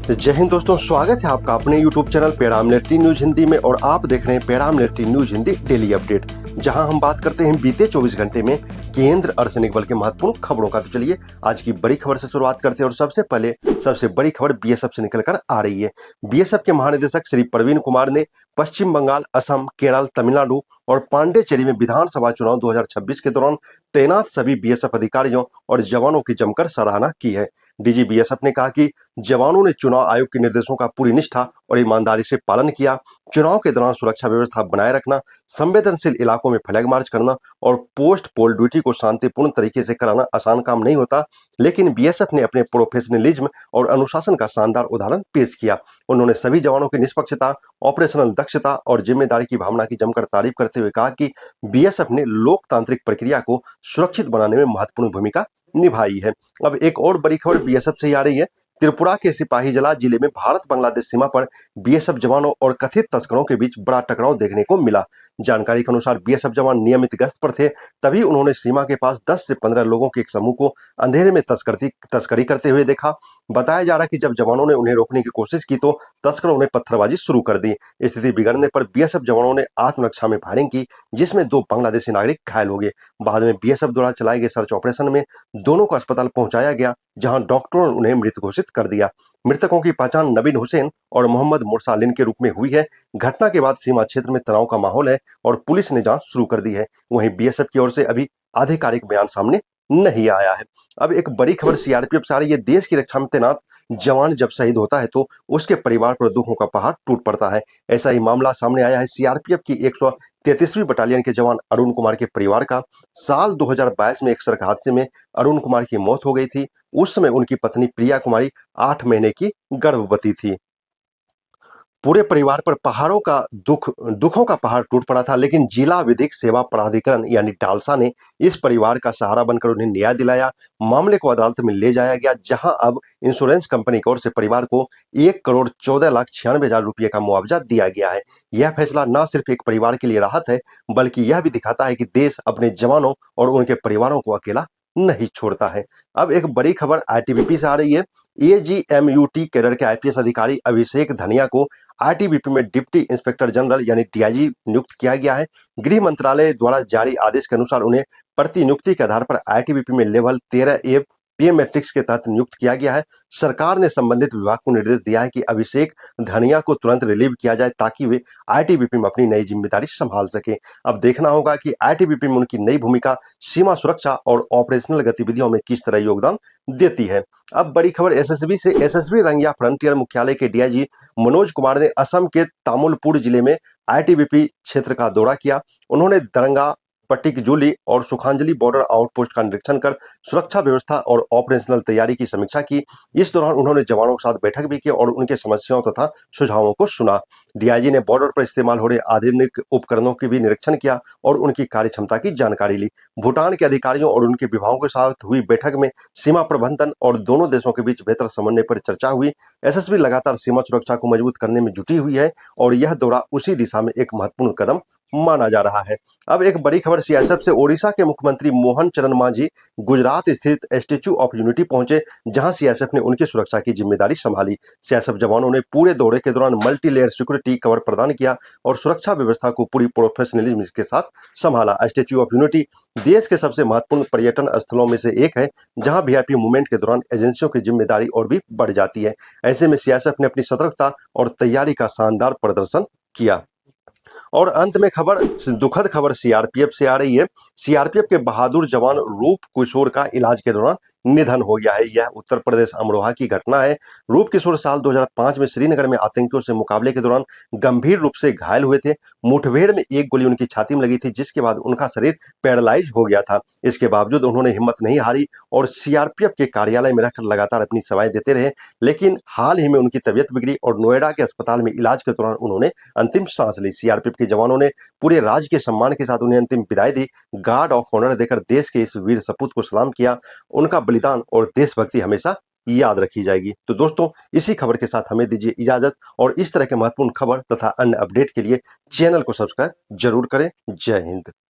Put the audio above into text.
जय हिंद दोस्तों, स्वागत है आपका अपने YouTube channel para military news Hindi में। और आप देख रहे हैं para military news Hindi daily update, जहां हम बात करते हैं बीते 24 घंटे में केंद्र अर्धसैनिक बल के महत्वपूर्ण खबरों का। तो चलिए आज की बड़ी खबर से शुरुआत करते हैं। और सबसे पहले सबसे बड़ी खबर बीएसएफ से निकलकर आ रही है। बीएसएफ के महानिदेशक श्री प्रवीण कुमार ने पश्चिम बंगाल, असम, केरल, तमिलनाडु और पांडेचेरी में विधानसभा चुनाव 2026 के दौरान तैनात सभी बीएसएफ अधिकारियों और जवानों की जमकर सराहना की है। डीजी बीएसएफ ने कहा कि जवानों ने चुनाव आयोग के निर्देशों का पूरी निष्ठा और ईमानदारी से पालन किया। चुनाव के दौरान सुरक्षा व्यवस्था बनाए रखना, संवेदनशील इलाकों में फ्लैग मार्च करना और पोस्ट पोल ड्यूटी को शांतिपूर्ण तरीके से कराना आसान काम नहीं होता, लेकिन बीएसएफ ने अपने प्रोफेशनलिज्म और अनुशासन का शानदार उदाहरण पेश किया। उन्होंने सभी जवानों की निष्पक्षता, ऑपरेशनल दक्षता और जिम्मेदारी की भावना की जमकर तारीफ करते हुए कहा कि बीएसएफ ने लोकतांत्रिक प्रक्रिया को सुरक्षित बनाने में महत्वपूर्ण भूमिका निभाई है। अब एक और बड़ी खबर बीएसएफ से ही आ रही है। त्रिपुरा के सिपाहीजला जिले में भारत बांग्लादेश सीमा पर बीएसएफ जवानों और कथित तस्करों के बीच बड़ा टकराव देखने को मिला। जानकारी के अनुसार बीएसएफ जवान नियमित गश्त पर थे, तभी उन्होंने सीमा के पास 10 से 15 लोगों के एक समूह को अंधेरे में तस्करी करते हुए देखा। बताया जा रहा है कि जब जवानों ने उन्हें रोकने की कोशिश की तो तस्करों ने पत्थरबाजी शुरू कर दी। स्थिति बिगड़ने पर बीएसएफ जवानों ने आत्मरक्षा में फायरिंग की, जिसमें 2 बांग्लादेशी नागरिक घायल हो गए। बाद में बीएसएफ द्वारा चलाए गए सर्च ऑपरेशन में दोनों को अस्पताल पहुंचाया गया, जहां डॉक्टरों ने उन्हें मृत घोषित कर दिया। मृतकों की पहचान नबीन हुसैन और मोहम्मद मुरसालिन के रूप में हुई है। घटना के बाद सीमा क्षेत्र में तनाव का माहौल है और पुलिस ने जांच शुरू कर दी है। वहीं बीएसएफ की ओर से अभी आधिकारिक बयान सामने नहीं आया है। अब एक बड़ी खबर सीआरपीएफ से आ रही है। देश की रक्षा में तैनात जवान जब शहीद होता है तो उसके परिवार पर दुखों का पहाड़ टूट पड़ता है। ऐसा ही मामला सामने आया है सीआरपीएफ की 133वीं बटालियन के जवान अरुण कुमार के परिवार का। साल 2022 में एक सड़क हादसे में अरुण कुमार की मौत हो गई थी। उस समय उनकी पत्नी प्रिया कुमारी 8 महीने की गर्भवती थी। पूरे परिवार पर दुखों का पहाड़ टूट पड़ा था, लेकिन जिला विधिक सेवा प्राधिकरण यानी डालसा ने इस परिवार का सहारा बनकर उन्हें न्याय दिलाया। मामले को अदालत में ले जाया गया, जहां अब इंश्योरेंस कंपनी की ओर से परिवार को 1,14,96,हजार रुपये का मुआवजा दिया गया है। यह फैसला न सिर्फ एक परिवार के लिए राहत है, बल्कि यह भी दिखाता है कि देश अपने जवानों और उनके परिवारों को अकेला नहीं छोड़ता है। अब एक बड़ी खबर आईटीबीपी से आ रही है। एजीएमयूटी कैडर के आईपीएस अधिकारी अभिषेक धनिया को आईटीबीपी में डिप्टी इंस्पेक्टर जनरल यानी डीआईजी नियुक्त किया गया है। गृह मंत्रालय द्वारा जारी आदेश के अनुसार उन्हें प्रतिनियुक्ति के आधार पर आईटीबीपी में लेवल 13A पीएम मैट्रिक्स के तहत नियुक्त किया गया है। सरकार ने संबंधित विभाग को निर्देश दिया है कि अभिषेक धनिया को तुरंत रिलीव किया जाए, ताकि वे आईटीबीपी में अपनी नई जिम्मेदारी संभाल सके। अब देखना होगा कि आईटीबीपी में उनकी नई भूमिका सीमा सुरक्षा और ऑपरेशनल गतिविधियों में किस तरह योगदान देती है। अब बड़ी खबर एसएसबी से। एसएसबी रंगिया फ्रंटियर मुख्यालय के डीआईजी मनोज कुमार ने असम के तामुलपुर जिले में आईटीबीपी क्षेत्र का दौरा किया। उन्होंने दरंगा, पट्टिकजुली और सुखांजलि बॉर्डर आउटपोस्ट का निरीक्षण कर सुरक्षा व्यवस्था और ऑपरेशनल तैयारी की समीक्षा की। इस दौरान उन्होंने जवानों के साथ बैठक भी की और उनके समस्याओं तथा सुझावों को सुना। डीआईजी ने बॉर्डर पर इस्तेमाल हो रहे आधुनिक उपकरणों की भी निरीक्षण किया और उनकी कार्य क्षमता की जानकारी ली। भूटान के अधिकारियों और उनके विभागों के साथ हुई बैठक में सीमा प्रबंधन और दोनों देशों के बीच बेहतर समन्वय पर चर्चा हुई। एसएसबी लगातार सीमा सुरक्षा को मजबूत करने में जुटी हुई है और यह दौरा उसी दिशा में एक महत्वपूर्ण कदम माना जा रहा है। अब एक बड़ी खबर सीआईएसएफ से। ओडिशा के मुख्यमंत्री मोहन चरण मांझी गुजरात स्थित स्टैच्यू ऑफ यूनिटी पहुंचे, जहां सीआईएसएफ ने उनकी सुरक्षा की जिम्मेदारी संभाली। सीआईएसएफ जवानों ने पूरे दौरे के दौरान मल्टी लेयर सिक्योरिटी कवर प्रदान किया और सुरक्षा व्यवस्था को पूरी प्रोफेशनलिज्म के साथ संभाला। स्टैच्यू ऑफ यूनिटी देश के सबसे महत्वपूर्ण पर्यटन स्थलों में से एक है, जहां वीआईपी मूवमेंट के दौरान एजेंसियों की जिम्मेदारी और भी बढ़ जाती है। ऐसे में सीआईएसएफ ने अपनी सतर्कता और तैयारी का शानदार प्रदर्शन किया। और अंत में दुखद खबर सीआरपीएफ से आ रही है। सीआरपीएफ के बहादुर जवान रूप किशोर का इलाज के दौरान निधन हो गया है। यह उत्तर प्रदेश अमरोहा की घटना है। रूप किशोर साल 2005 में श्रीनगर में आतंकियों से मुकाबले के दौरान गंभीर रूप से घायल हुए थे। मुठभेड़ में एक गोली उनकी छाती में लगी थी, जिसके बाद उनका शरीर पैरालाइज हो गया था। इसके बावजूद उन्होंने हिम्मत नहीं हारी और सीआरपीएफ के कार्यालय में रहकर लगातार अपनी सेवाएं देते रहे। लेकिन हाल ही में उनकी तबीयत बिगड़ी और नोएडा के अस्पताल में इलाज के दौरान उन्होंने अंतिम सांस ली। सीआरपीएफ के जवानों ने पूरे राज्य के सम्मान के साथ उन्हें अंतिम विदाई दी। गार्ड ऑफ ऑनर देकर देश के इस वीर सपूत को सलाम किया। उनका बलिदान और देशभक्ति हमेशा याद रखी जाएगी। तो दोस्तों, इसी खबर के साथ हमें दीजिए इजाजत और इस तरह के महत्वपूर्ण खबर तथा अन्य अपडेट के लिए चैनल को सब्सक्राइब जरूर करें। जय हिंद।